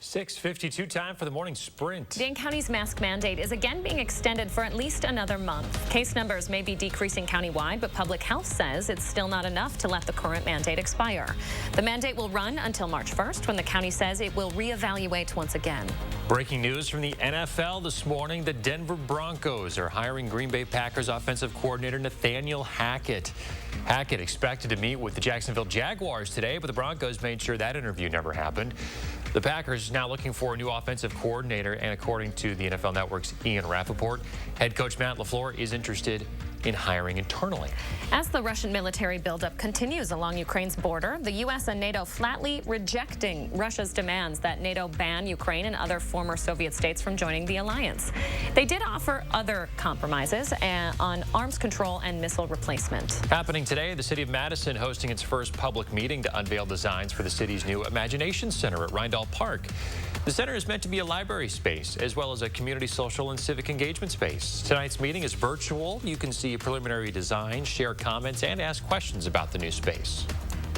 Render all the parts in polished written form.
6:52 time for the morning sprint. Dane County's mask mandate is again being extended for at least another month. Case numbers may be decreasing countywide, but public health says it's still not enough to let the current mandate expire. The mandate will run until March 1st, when the county says it will reevaluate once again. Breaking news from the NFL this morning. The Denver Broncos are hiring Green Bay Packers offensive coordinator Nathaniel Hackett. Hackett expected to meet with the Jacksonville Jaguars today, but the Broncos made sure that interview never happened. The Packers now looking for a new offensive coordinator, and according to the NFL Network's Ian Rappaport, head coach Matt LaFleur is interested in hiring internally. As the Russian military buildup continues along Ukraine's border, the U.S. and NATO flatly rejecting Russia's demands that NATO ban Ukraine and other former Soviet states from joining the alliance. They did offer other compromises on arms control and missile replacement. Happening today, the city of Madison hosting its first public meeting to unveil designs for the city's new Imagination Center at Rindall Park. The center is meant to be a library space, as well as a community social and civic engagement space. Tonight's meeting is virtual. You can see preliminary design, share comments, and ask questions about the new space.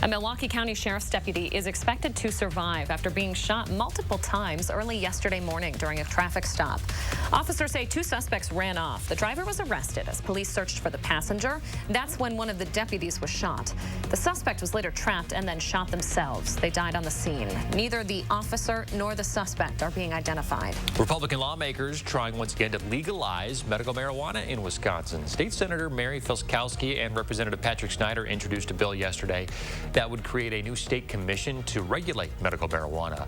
A Milwaukee County Sheriff's deputy is expected to survive after being shot multiple times early yesterday morning during a traffic stop. Officers say 2 suspects ran off. The driver was arrested as police searched for the passenger. That's when one of the deputies was shot. The suspect was later trapped and then shot themselves. They died on the scene. Neither the officer nor the suspect are being identified. Republican lawmakers trying once again to legalize medical marijuana in Wisconsin. State Senator Mary Filskowski and Representative Patrick Snyder introduced a bill yesterday that would create a new state commission to regulate medical marijuana.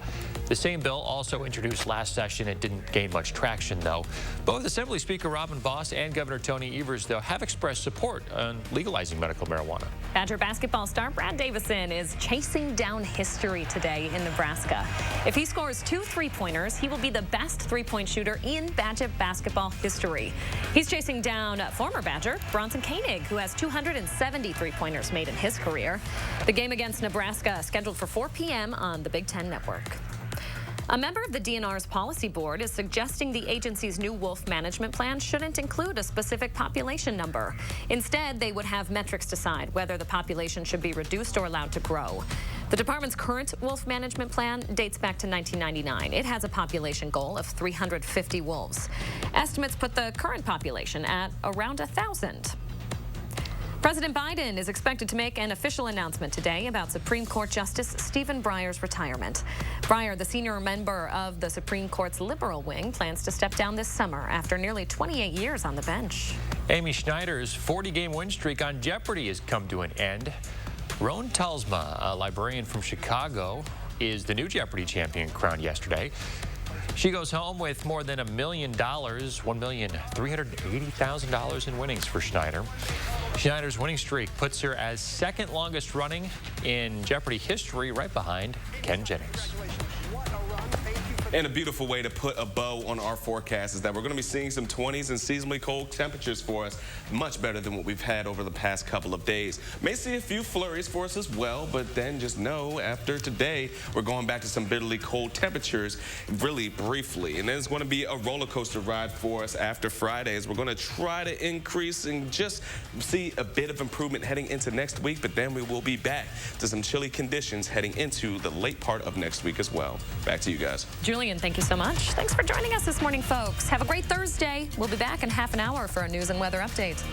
The same bill also introduced last session. It didn't gain much traction, though. Both Assembly Speaker Robin Vos and Governor Tony Evers, though, have expressed support on legalizing medical marijuana. Badger basketball star Brad Davison is chasing down history today in Nebraska. If he scores 2 3-pointers, he will be the best 3-point shooter in Badger basketball history. He's chasing down former Badger Bronson Koenig, who has 270 3-pointers made in his career. The game against Nebraska scheduled for 4 p.m. on the Big Ten Network. A member of the DNR's policy board is suggesting the agency's new wolf management plan shouldn't include a specific population number. Instead, they would have metrics decide whether the population should be reduced or allowed to grow. The department's current wolf management plan dates back to 1999. It has a population goal of 350 wolves. Estimates put the current population at around 1,000. President Biden is expected to make an official announcement today about Supreme Court Justice Stephen Breyer's retirement. Breyer, the senior member of the Supreme Court's liberal wing, plans to step down this summer after nearly 28 years on the bench. Amy Schneider's 40-game win streak on Jeopardy has come to an end. Roan Talsma, a librarian from Chicago, is the new Jeopardy champion crowned yesterday. She goes home with more than $1 million, $1,380,000 in winnings for Schneider. Schneider's winning streak puts her as second longest running in Jeopardy history, right behind Ken Jennings. And a beautiful way to put a bow on our forecast is that we're going to be seeing some 20s and seasonally cold temperatures for us, much better than what we've had over the past couple of days. May see a few flurries for us as well, but then just know after today, we're going back to some bitterly cold temperatures really briefly. And then it's going to be a roller coaster ride for us after Fridays. We're going to try to increase and just see a bit of improvement heading into next week, but then we will be back to some chilly conditions heading into the late part of next week as well. Back to you guys. Julian, thank you so much. Thanks for joining us this morning, folks. Have a great Thursday. We'll be back in half an hour for a news and weather update.